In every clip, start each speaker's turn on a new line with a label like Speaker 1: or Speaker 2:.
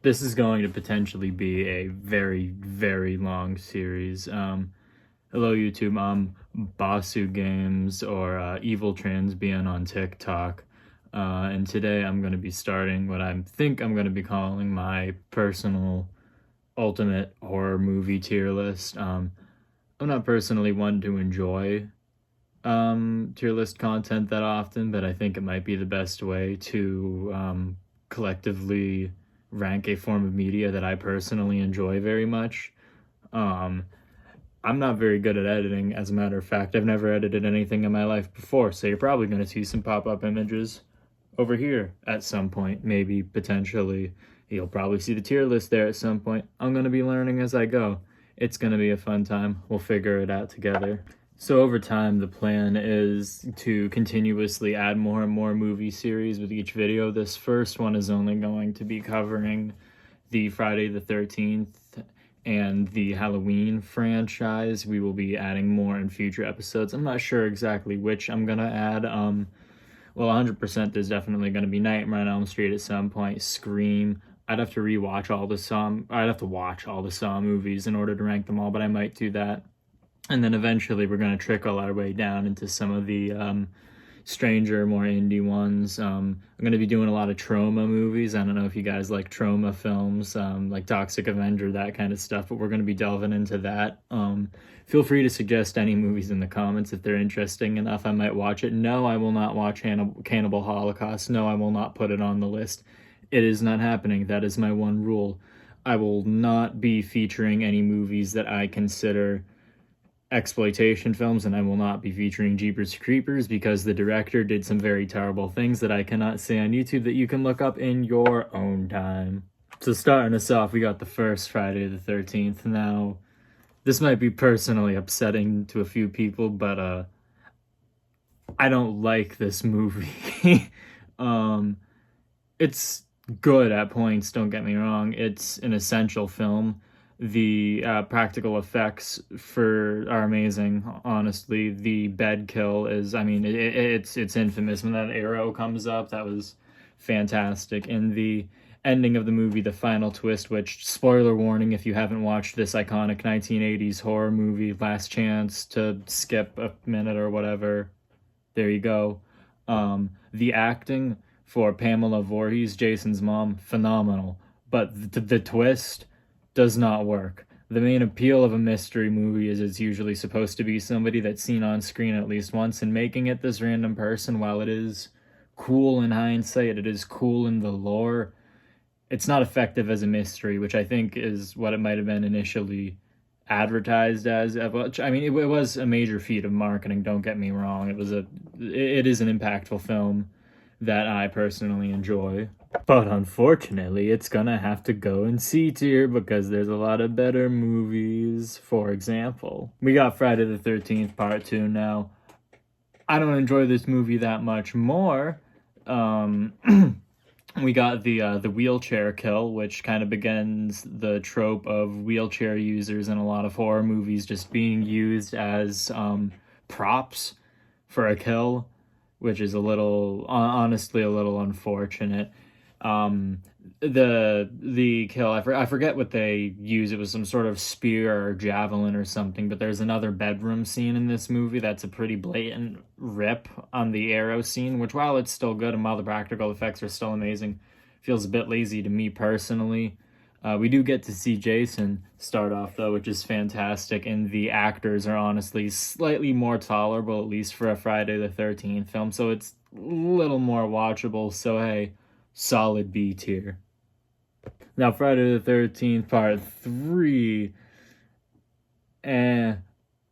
Speaker 1: This is going to potentially be a very, very long series. Hello, YouTube. I'm Basu Games or Evil Transbian on TikTok. And today I'm going to be starting what I think I'm going to be calling my personal ultimate horror movie tier list. I'm not personally one to enjoy tier list content that often, but I think it might be the best way to collectively rank a form of media that I personally enjoy very much. Um, I'm not very good at editing, as a matter of fact. I've never edited anything in my life before, so you're probably going to see some pop up images over here at some point. Maybe, potentially, you'll probably see the tier list there at some point. I'm going to be learning as I go. It's going to be a fun time. We'll figure it out together. So over time, the plan is to continuously add more and more movie series with each video. This first one is only going to be covering the Friday the 13th and the Halloween franchise. We will be adding more in future episodes. I'm not sure exactly which I'm going to add. Well, 100% there's definitely going to be Nightmare on Elm Street at some point, Scream. I'd have to watch all the Saw movies in order to rank them all, but I might do that. And then eventually we're going to trickle our way down into some of the stranger, more indie ones. I'm going to be doing a lot of trauma movies. I don't know if you guys like trauma films, like Toxic Avenger, that kind of stuff, but we're going to be delving into that. Feel free to suggest any movies in the comments if they're interesting enough. I might watch it. No, I will not watch Cannibal Holocaust. No, I will not put it on the list. It is not happening. That is my one rule. I will not be featuring any movies that I consider exploitation films, and I will not be featuring Jeepers Creepers because the director did some very terrible things that I cannot say on YouTube that you can look up in your own time. So starting us off, we got the first Friday the 13th. Now, this might be personally upsetting to a few people, but I don't like this movie. It's good at points, don't get me wrong. It's an essential film. The practical effects are amazing, honestly. The bed kill is, it's infamous. When that arrow comes up, that was fantastic. And the ending of the movie, the final twist, which, spoiler warning if you haven't watched this iconic 1980s horror movie, last chance to skip a minute or whatever, there you go. The acting for Pamela Voorhees, Jason's mom, phenomenal. But the twist does not work. The main appeal of a mystery movie is it's usually supposed to be somebody that's seen on screen at least once, and making it this random person, while it is cool in hindsight, it is cool in the lore, it's not effective as a mystery, which I think is what it might have been initially advertised as. It was a major feat of marketing, don't get me wrong. It is an impactful film that I personally enjoy. But unfortunately, it's gonna have to go in C tier because there's a lot of better movies. For example, we got Friday the 13th Part 2 now. I don't enjoy this movie that much more. We got the wheelchair kill, which kind of begins the trope of wheelchair users in a lot of horror movies just being used as props for a kill, which is honestly a little unfortunate. The kill, I forget what they use. It was some sort of spear or javelin or something, but there's another bedroom scene in this movie that's a pretty blatant rip on the arrow scene, which, while it's still good and while the practical effects are still amazing, feels a bit lazy to me personally. We do get to see Jason start off, though, which is fantastic, and the actors are honestly slightly more tolerable, at least for a Friday the 13th film, so it's a little more watchable, so hey, solid B tier. Now, Friday the 13th Part 3, it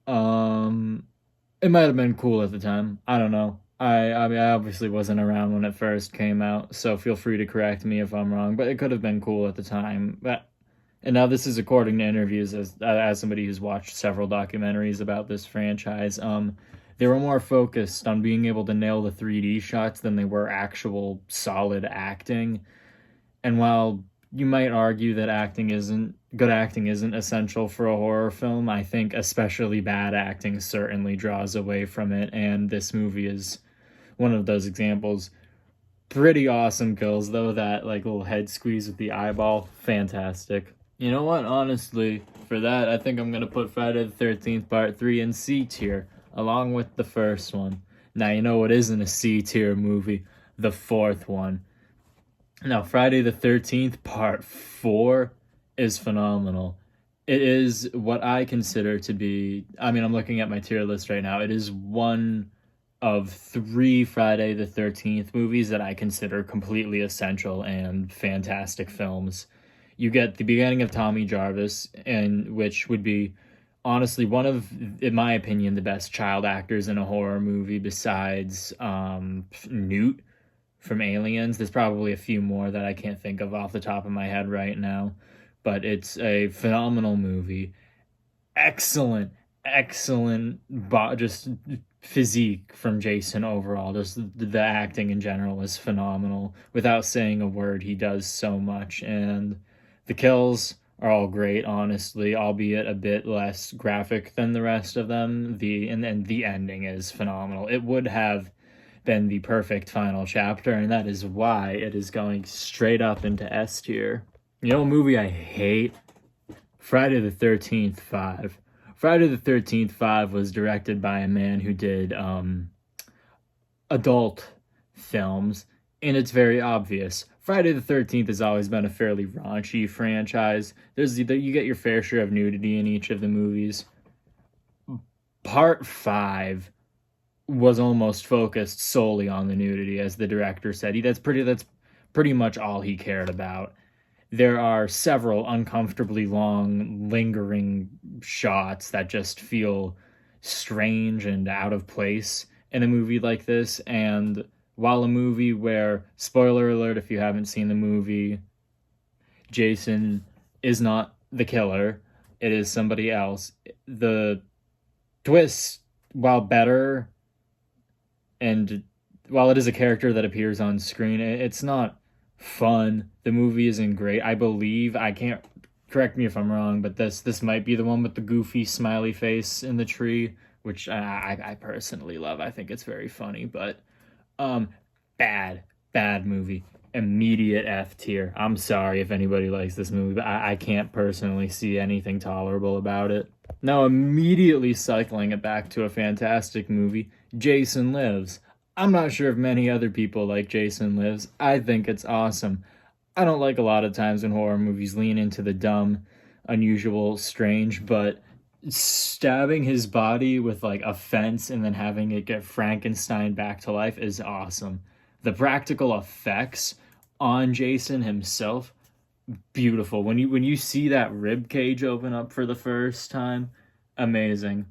Speaker 1: might have been cool at the time. I don't know. I obviously wasn't around when it first came out, so feel free to correct me if I'm wrong, but it could have been cool at the time. And now this is according to interviews as somebody who's watched several documentaries about this franchise. They were more focused on being able to nail the 3D shots than they were actual solid acting. And while you might argue that good acting isn't essential for a horror film, I think especially bad acting certainly draws away from it, and this movie is one of those examples. Pretty awesome kills though. That like little head squeeze with the eyeball, fantastic. You know what? Honestly, for that, I think I'm gonna put Friday the 13th Part 3 in C tier, along with the first one. Now, you know what isn't a C tier movie? The fourth one. Now, Friday the 13th Part 4 is phenomenal. It is what I consider to be, I mean, I'm looking at my tier list right now. It is one of three Friday the 13th movies that I consider completely essential and fantastic films. You get the beginning of Tommy Jarvis, and which would be honestly one of, in my opinion, the best child actors in a horror movie besides Newt from Aliens. There's probably a few more that I can't think of off the top of my head right now, but it's a phenomenal movie. Excellent, excellent, just physique from Jason overall. Just the acting in general is phenomenal. Without saying a word, he does so much, and the kills are all great, honestly, albeit a bit less graphic than the rest of them. And the ending is phenomenal. It would have been the perfect final chapter, and that is why it is going straight up into S tier. You know, a movie I hate? Friday the 13th 5. Friday the 13th 5 was directed by a man who did adult films, and it's very obvious. Friday the 13th has always been a fairly raunchy franchise. You get your fair share of nudity in each of the movies. Part 5 was almost focused solely on the nudity, as the director said. That's pretty much all he cared about. There are several uncomfortably long, lingering shots that just feel strange and out of place in a movie like this. And while a movie where, spoiler alert if you haven't seen the movie, Jason is not the killer, it is somebody else, the twist, while better, and while it is a character that appears on screen, it's not fun. The movie isn't great. I believe, I can't, correct me if I'm wrong, but this might be the one with the goofy smiley face in the tree, which I personally love. I think it's very funny, but bad movie. Immediate F tier. I'm sorry if anybody likes this movie, but I can't personally see anything tolerable about it. Now, immediately cycling it back to a fantastic movie, Jason Lives. I'm not sure if many other people like Jason Lives. I think it's awesome. I don't like a lot of times when horror movies lean into the dumb, unusual, strange, but stabbing his body with like a fence and then having it get Frankenstein back to life is awesome. The practical effects on Jason himself, beautiful. When you see that rib cage open up for the first time, amazing.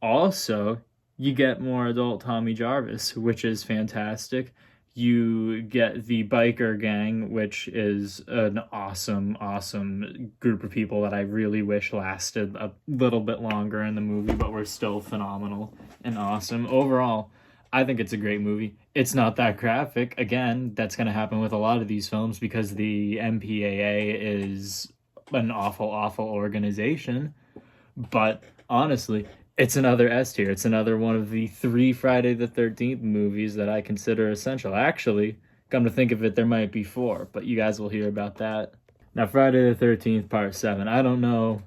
Speaker 1: Also, you get more adult Tommy Jarvis, which is fantastic. You get the biker gang, which is an awesome group of people that I really wish lasted a little bit longer in the movie, but were still phenomenal and awesome. Overall, I think it's a great movie. It's not that graphic. Again, that's going to happen with a lot of these films because the MPAA is an awful organization. But honestly, it's another S tier. It's another one of the three Friday the 13th movies that I consider essential. Actually, come to think of it, there might be four, but you guys will hear about that. Now, Friday the 13th Part 7. I don't know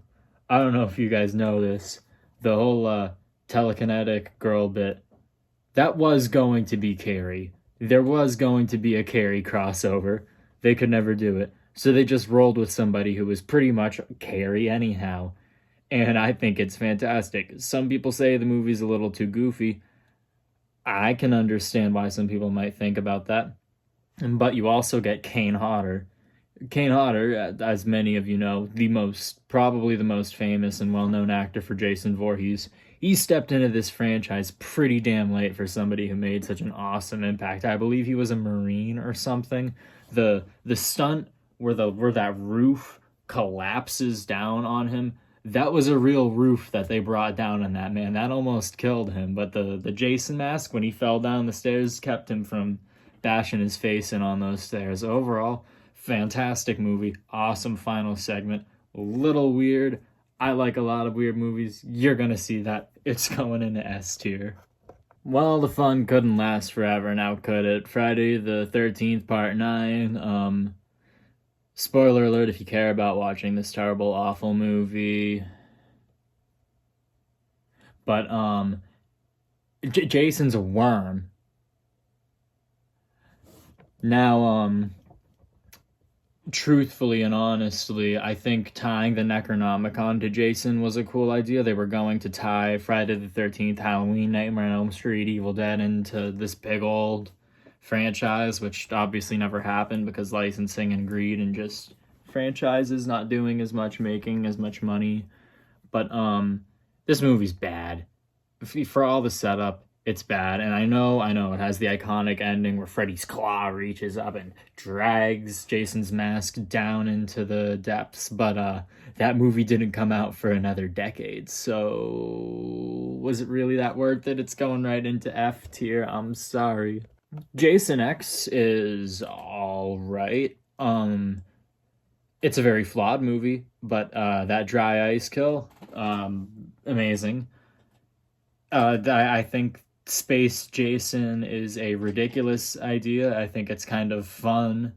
Speaker 1: if you guys know this. The whole telekinetic girl bit, that was going to be Carrie. There was going to be a Carrie crossover. They could never do it. So they just rolled with somebody who was pretty much Carrie anyhow. And I think it's fantastic. Some people say the movie's a little too goofy. I can understand why some people might think about that. But you also get Kane Hodder. Kane Hodder, as many of you know, probably the most famous and well-known actor for Jason Voorhees. He stepped into this franchise pretty damn late for somebody who made such an awesome impact. I believe he was a Marine or something. The stunt where that roof collapses down on him, that was a real roof that they brought down on that man. That almost killed him. But the Jason mask, when he fell down the stairs, kept him from bashing his face in on those stairs. Overall, fantastic movie. Awesome final segment. A little weird. I like a lot of weird movies. You're going to see that. It's going into S tier. Well, the fun couldn't last forever, now could it? Friday the 13th, Part 9. Spoiler alert if you care about watching this terrible, awful movie. But, Jason's a worm. Now, truthfully and honestly, I think tying the Necronomicon to Jason was a cool idea. They were going to tie Friday the 13th, Halloween, Nightmare on Elm Street, Evil Dead into this big old franchise, which obviously never happened because licensing and greed and just franchises not doing as much, making as much money. But this movie's bad. For all the setup, it's bad. And I know, it has the iconic ending where Freddy's claw reaches up and drags Jason's mask down into the depths, but that movie didn't come out for another decade. So was it really that worth it? It's going right into F tier. I'm sorry. Jason X is all right. It's a very flawed movie, but that dry ice kill, amazing. I think Space Jason is a ridiculous idea. I think it's kind of fun,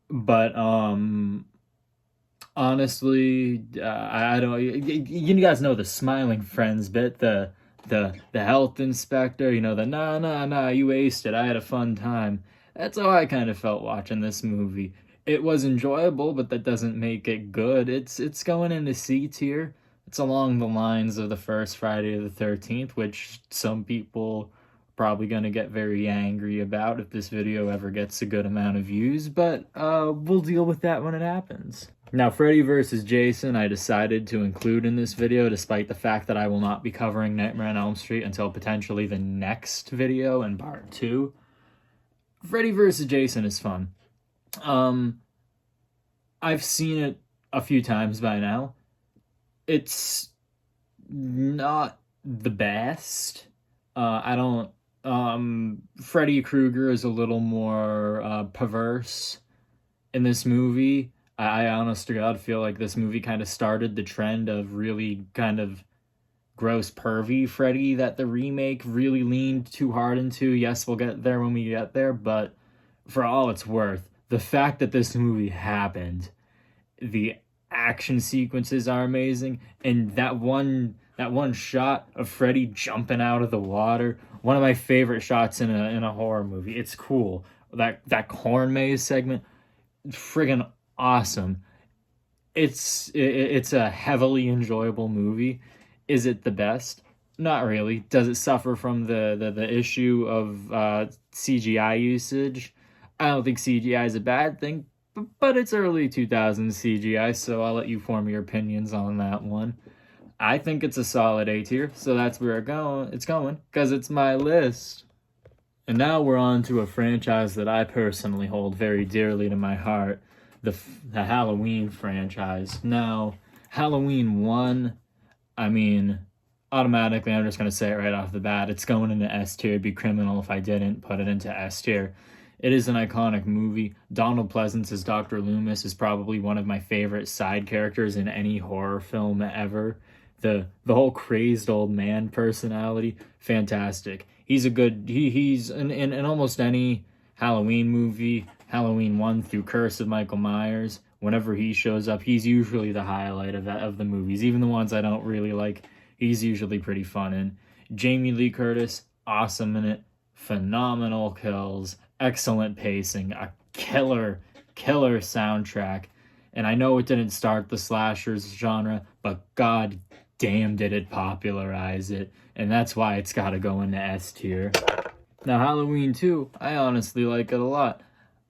Speaker 1: but honestly, I don't. You guys know the smiling friends bit, the health inspector. You know the nah, you wasted. I had a fun time. That's how I kind of felt watching this movie. It was enjoyable, but that doesn't make it good. It's going into C tier. It's along the lines of the first Friday the 13th, which some people are probably going to get very angry about if this video ever gets a good amount of views, but we'll deal with that when it happens. Now, Freddy vs. Jason, I decided to include in this video, despite the fact that I will not be covering Nightmare on Elm Street until potentially the next video in part 2. Freddy vs. Jason is fun. I've seen it a few times by now. It's not the best. I don't. Freddy Krueger is a little more perverse in this movie. I honest to God feel like this movie kind of started the trend of really kind of gross pervy Freddy that the remake really leaned too hard into. Yes, we'll get there when we get there, but for all it's worth, the fact that this movie happened, the action sequences are amazing, and that one shot of Freddy jumping out of the water, one of my favorite shots in a horror movie. It's cool. That corn maze segment, friggin' awesome. It's a heavily enjoyable movie. Is it the best? Not really. Does it suffer from the issue of CGI usage? I don't think CGI is a bad thing, but it's early 2000s CGI, so I'll let you form your opinions on that one. I think it's a solid A tier, so that's where it's going, because it's my list. And now we're on to a franchise that I personally hold very dearly to my heart, the Halloween franchise. Now, Halloween 1, I mean, automatically, I'm just going to say it right off the bat, it's going into S tier. It'd be criminal if I didn't put it into S tier. It is an iconic movie. Donald Pleasence as Dr. Loomis is probably one of my favorite side characters in any horror film ever. The whole crazed old man personality, fantastic. He's in almost any Halloween movie, Halloween 1 through Curse of Michael Myers. Whenever he shows up, he's usually the highlight of the movies. Even the ones I don't really like, he's usually pretty fun in. Jamie Lee Curtis, awesome in it. Phenomenal kills, excellent pacing, a killer soundtrack. And I know it didn't start the slashers genre, but god damn did it popularize it. And that's why it's gotta go into S tier. Now, Halloween 2, I honestly like it a lot.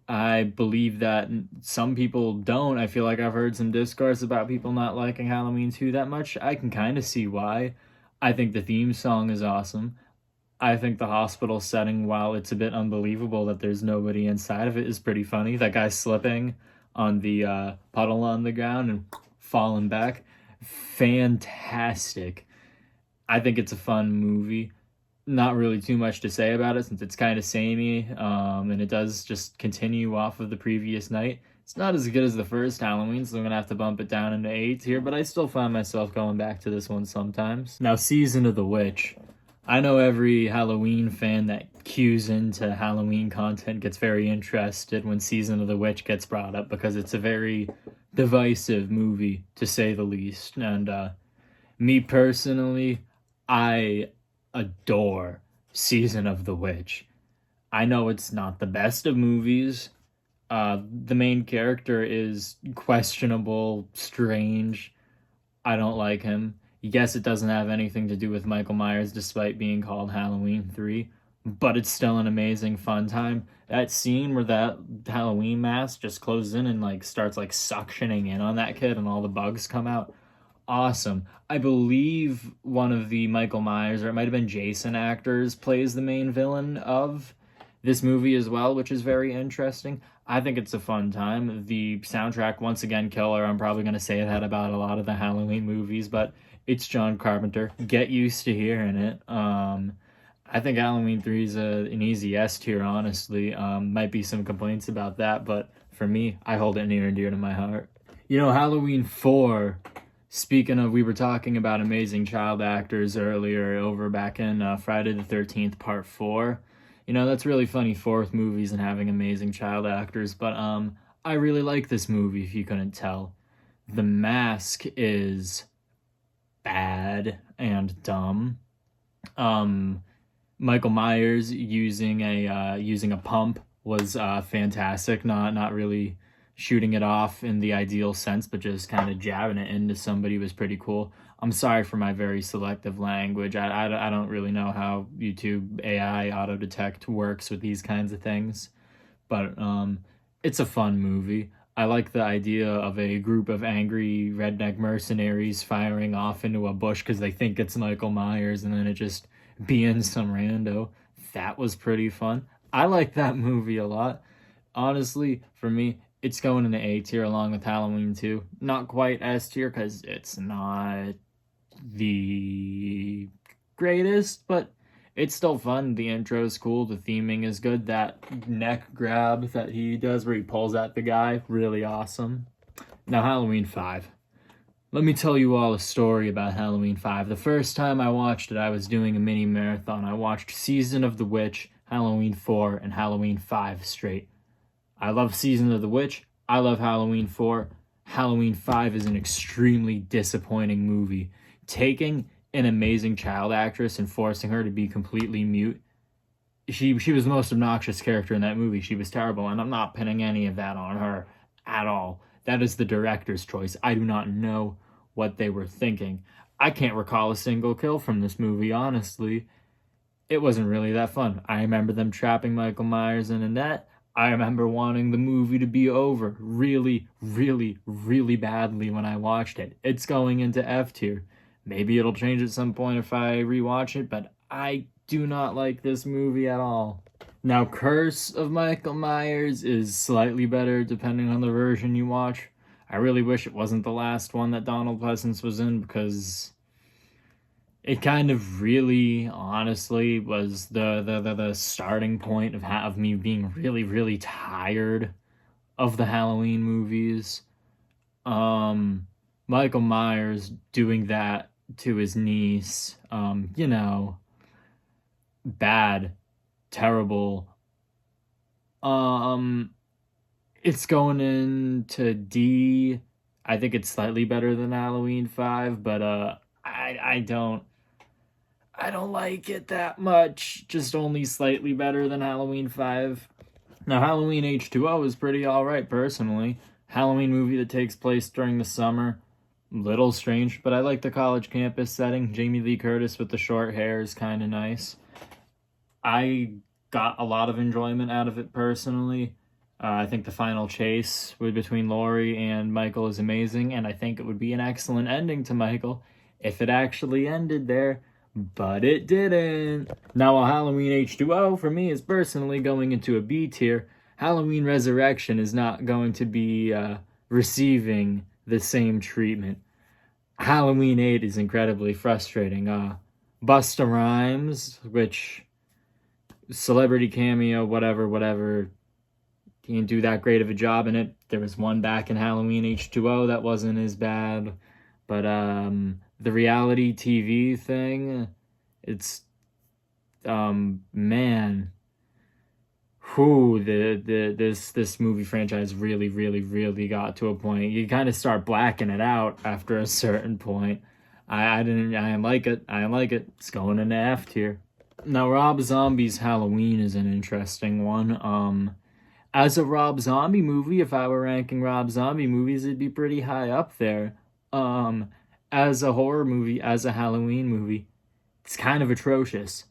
Speaker 1: I believe that some people don't. I feel like I've heard some discourse about people not liking Halloween 2 that much. I can kind of see why. I think the theme song is awesome. I think the hospital setting, while it's a bit unbelievable that there's nobody inside of it, is pretty funny. That guy slipping on the puddle on the ground and falling back. Fantastic. I think it's a fun movie. Not really too much to say about it since it's kind of samey, and it does just continue off of the previous night. It's not as good as the first Halloween, so I'm going to have to bump it down into 8 here, but I still find myself going back to this one sometimes. Now, Season of the Witch. I know every Halloween fan that cues into Halloween content gets very interested when Season of the Witch gets brought up because it's a very divisive movie, to say the least. And me personally, I adore Season of the Witch. I know it's not the best of movies. The main character is questionable, strange. I don't like him. Yes, it doesn't have anything to do with Michael Myers despite being called Halloween 3, but it's still an amazing fun time. That scene where that Halloween mask just closes in and like starts like suctioning in on that kid and all the bugs come out. Awesome. I believe one of the Michael Myers, or it might have been Jason actors, plays the main villain of this movie as well, which is very interesting. I think it's a fun time. The soundtrack, once again, killer. I'm probably going to say that about a lot of the Halloween movies, but it's John Carpenter. Get used to hearing it. I think Halloween 3 is an easy S tier, honestly. Might be some complaints about that, but for me, I hold it near and dear to my heart. You know, Halloween 4, speaking of, we were talking about amazing child actors earlier over back in Friday the 13th, Part 4. You know, that's really funny, fourth movies and having amazing child actors, but I really like this movie, if you couldn't tell. The mask is bad and dumb. Michael Myers using a pump was fantastic. Not really shooting it off in the ideal sense, but just kind of jabbing it into somebody was pretty cool. I'm sorry for my very selective language. I don't really know how YouTube AI auto detect works with these kinds of things, but it's a fun movie. I like the idea of a group of angry redneck mercenaries firing off into a bush because they think it's Michael Myers and then it just being some rando. That was pretty fun. I like that movie a lot. Honestly, for me, it's going in the A tier along with Halloween 2. Not quite S tier because it's not the greatest, but it's still fun. The intro is cool. The theming is good. That neck grab that he does where he pulls at the guy, really awesome. Now, Halloween 5. Let me tell you all a story about Halloween 5. The first time I watched it, I was doing a mini marathon. I watched Season of the Witch, Halloween 4, and Halloween 5 straight. I love Season of the Witch. I love Halloween 4. Halloween 5 is an extremely disappointing movie. Taking an amazing child actress and forcing her to be completely mute. She was the most obnoxious character in that movie. She was terrible, and I'm not pinning any of that on her at all. That is the director's choice. I do not know what they were thinking. I can't recall a single kill from this movie, honestly. It wasn't really that fun. I remember them trapping Michael Myers in a net. I remember wanting the movie to be over really, really, really badly when I watched it. It's going into F tier. Maybe it'll change at some point if I rewatch it, but I do not like this movie at all. Now, Curse of Michael Myers is slightly better depending on the version you watch. I really wish it wasn't the last one that Donald Pleasence was in because it kind of really, honestly, was the starting point of me being really, really tired of the Halloween movies. Michael Myers doing that to his niece, bad, terrible. It's going into D. I think it's slightly better than Halloween 5, but I don't like it that much. Just only slightly better than Halloween 5. Now, Halloween H2O is pretty alright, personally. Halloween movie that takes place during the summer. Little strange, but I like the college campus setting. Jamie Lee Curtis with the short hair is kind of nice. I got a lot of enjoyment out of it, personally. I think the final chase between Laurie and Michael is amazing, and I think it would be an excellent ending to Michael if it actually ended there. But it didn't. Now, while Halloween H2O, for me, is personally going into a B tier, Halloween Resurrection is not going to be receiving the same treatment. Halloween 8 is incredibly frustrating. Busta Rhymes, which celebrity cameo, whatever, he didn't do that great of a job in it. There was one back in Halloween H2O that wasn't as bad. But the reality TV thing, it's Man, who this movie franchise really got to a point. You kind of start blacking it out after a certain point. I didn't like it. I didn't like it. It's going into F tier. Now Rob Zombie's Halloween is an interesting one. As a Rob Zombie movie, if I were ranking Rob Zombie movies, it'd be pretty high up there. Um, as a horror movie, as a Halloween movie, it's kind of atrocious.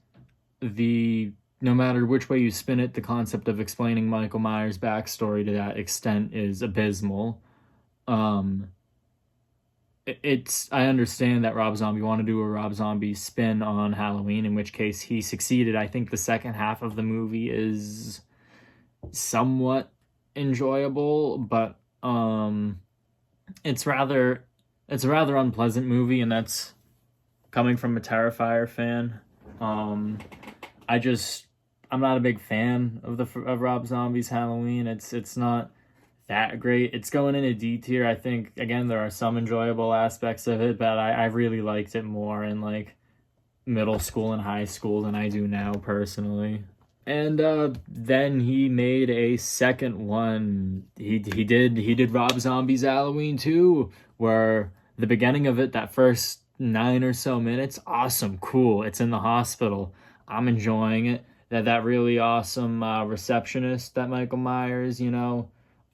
Speaker 1: The No matter which way you spin it, the concept of explaining Michael Myers' backstory to that extent is abysmal. Um, it's I understand that Rob Zombie wanted to do a Rob Zombie spin on Halloween, in which case he succeeded. I think the second half of the movie is somewhat enjoyable, but it's rather it's a rather unpleasant movie, and that's coming from a Terrifier fan. Um, I just I'm not a big fan of the of Rob Zombie's Halloween. It's not that great. It's going in a D tier. I think again there are some enjoyable aspects of it, but I really liked it more in like middle school and high school than I do now personally. And then he made a second one. He did Rob Zombie's Halloween 2, where the beginning of it, that first 9 or so minutes, awesome, cool. It's in the hospital. I'm enjoying it. That really awesome receptionist that Michael Myers,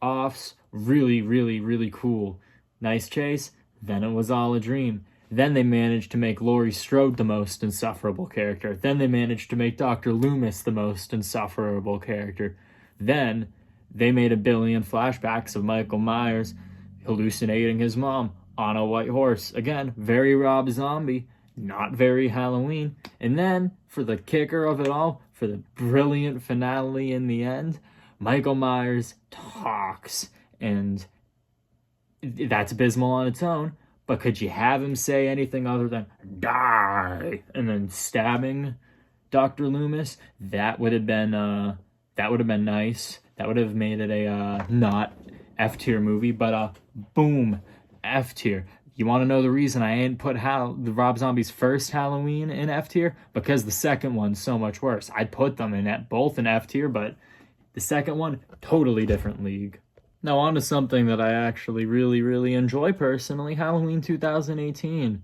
Speaker 1: offs, really cool. Nice chase. Then it was all a dream. Then they managed to make Laurie Strode the most insufferable character. Then they managed to make Dr. Loomis the most insufferable character. Then they made a billion flashbacks of Michael Myers hallucinating his mom on a white horse. Again, very Rob Zombie, not very Halloween. And then, for the kicker of it all, for the brilliant finale in the end, Michael Myers talks. And that's abysmal on its own. But could you have him say anything other than die and then stabbing Dr. Loomis? That would have been nice. That would have made it a not F tier movie, but boom, F tier. You want to know the reason I ain't put the Rob Zombie's first Halloween in F tier? Because the second one's so much worse. I'd put them in both in F tier, but the second one, totally different league. Now on to something that I actually really enjoy personally, Halloween 2018.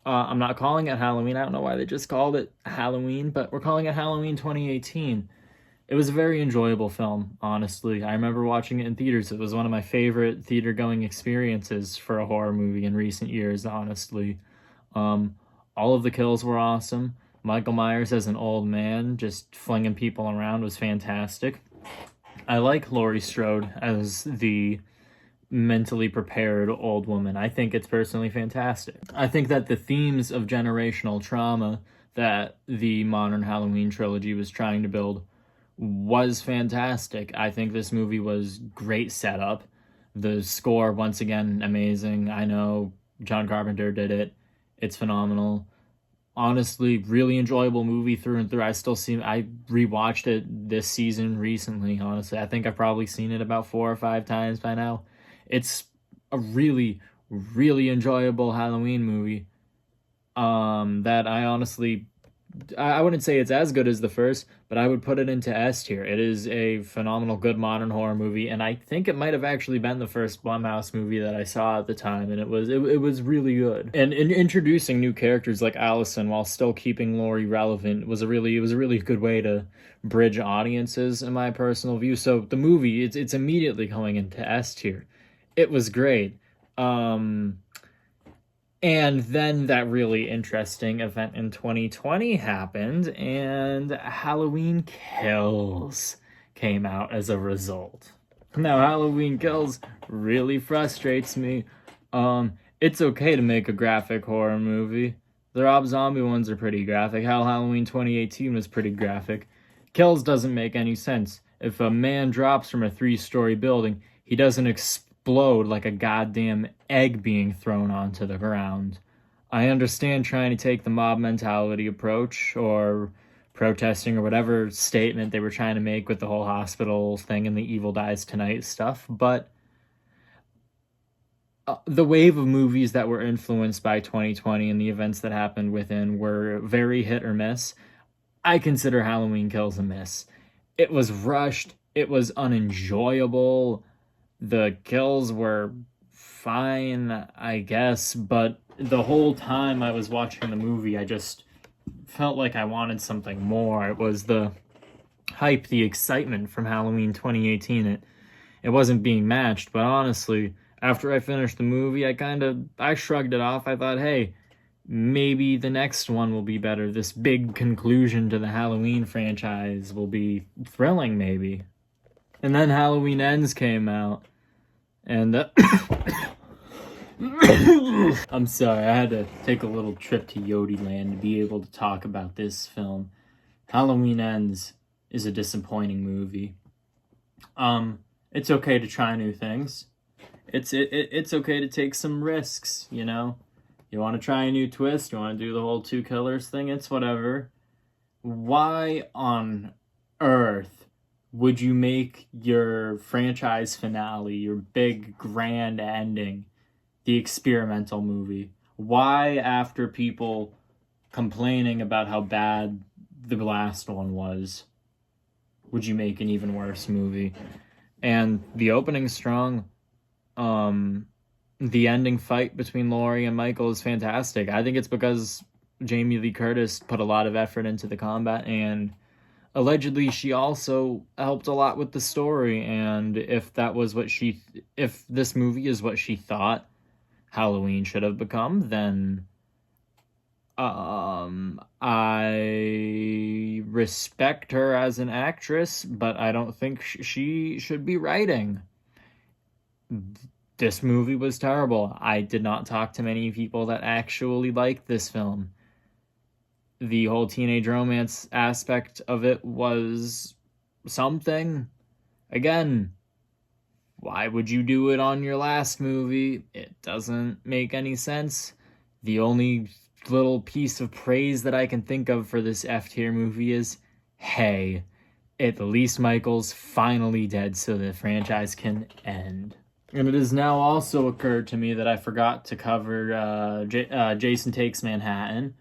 Speaker 1: I'm not calling it Halloween. I don't know why they just called it Halloween, but we're calling it Halloween 2018. It was a very enjoyable film, honestly. I remember watching it in theaters. It was one of my favorite theater-going experiences for a horror movie in recent years, honestly. Um, all of the kills were awesome. Michael Myers as an old man, just flinging people around, was fantastic. I like Laurie Strode as the mentally prepared old woman. I think it's personally fantastic. I think that the themes of generational trauma that the modern Halloween trilogy was trying to build was fantastic. I think this movie was great setup. The score, once again, amazing. I know John Carpenter did it. It's phenomenal. Honestly, really enjoyable movie through and through. I rewatched it this season recently, honestly. I think I've probably seen it about 4 or 5 times by now. It's a really enjoyable Halloween movie. That I wouldn't say it's as good as the first, but I would put it into S tier. It is a phenomenal, good modern horror movie, and I think it might have actually been the first Blumhouse movie that I saw at the time, and it was really good. And introducing new characters like Allison while still keeping Laurie relevant was a really good way to bridge audiences, in my personal view. So the movie, it's immediately going into S tier. It was great. And then that really interesting event in 2020 happened, and Halloween Kills came out as a result. Now, Halloween Kills really frustrates me. It's okay to make a graphic horror movie. The Rob Zombie ones are pretty graphic. Halloween 2018 was pretty graphic. Kills doesn't make any sense. If a man drops from a 3-story building, he doesn't explode like a goddamn egg being thrown onto the ground. I understand trying to take the mob mentality approach or protesting or whatever statement they were trying to make with the whole hospital thing and the Evil Dies Tonight stuff, but the wave of movies that were influenced by 2020 and the events that happened within were very hit or miss. I consider Halloween Kills a miss. It was rushed, it was unenjoyable, the kills were fine, I guess, but the whole time I was watching the movie, I just felt like I wanted something more. It was the hype, the excitement from Halloween 2018. It wasn't being matched, but honestly, after I finished the movie, I shrugged it off. I thought, hey, maybe the next one will be better. This big conclusion to the Halloween franchise will be thrilling, maybe. And then Halloween Ends came out, and I'm sorry, I had to take a little trip to Yodiland to be able to talk about this film. Halloween Ends is a disappointing movie. It's okay to try new things. It's okay to take some risks, you know? You want to try a new twist, you want to do the whole two killers thing, it's whatever. Why on earth would you make your franchise finale, your big grand ending, the experimental movie? Why, after people complaining about how bad the last one was, would you make an even worse movie? And the opening's strong. The ending fight between Laurie and Michael is fantastic. I think it's because Jamie Lee Curtis put a lot of effort into the combat, and allegedly she also helped a lot with the story. And if this movie is what she thought Halloween should have become, then I respect her as an actress, but I don't think she should be writing. This movie was terrible. I did not talk to many people that actually liked this film. The whole teenage romance aspect of it was something. Again, why would you do it on your last movie? It doesn't make any sense. The only little piece of praise that I can think of for this F-tier movie is, hey, at least Michael's finally dead so the franchise can end. And it has now also occurred to me that I forgot to cover Jason Takes Manhattan,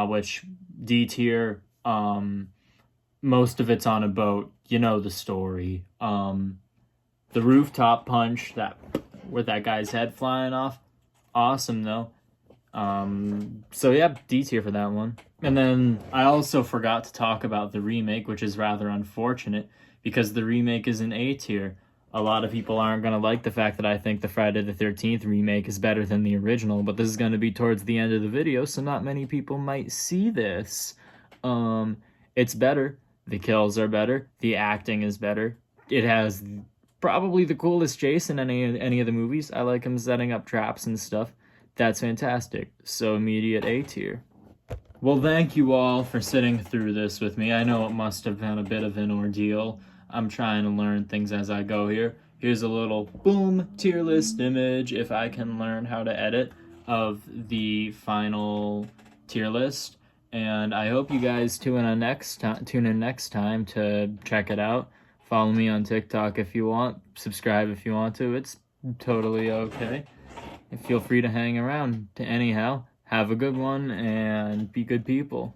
Speaker 1: which D-tier, most of it's on a boat. You know the story. The rooftop punch with that guy's head flying off, awesome though. So yeah, D tier for that one. And then I also forgot to talk about the remake, which is rather unfortunate because the remake is an A tier. A lot of people aren't going to like the fact that I think the Friday the 13th remake is better than the original, but this is going to be towards the end of the video, so not many people might see this. It's better. The kills are better. The acting is better. It has probably the coolest Jason in any of the movies. I like him setting up traps and stuff. That's fantastic. So immediate A tier. Well, thank you all for sitting through this with me. I know it must have been a bit of an ordeal. I'm trying to learn things as I go here. Here's a little boom tier list image, if I can learn how to edit, of the final tier list. And I hope you guys tune in next time to check it out. Follow me on TikTok if you want. Subscribe if you want to. It's totally okay. And feel free to hang around. Anyhow, have a good one and be good people.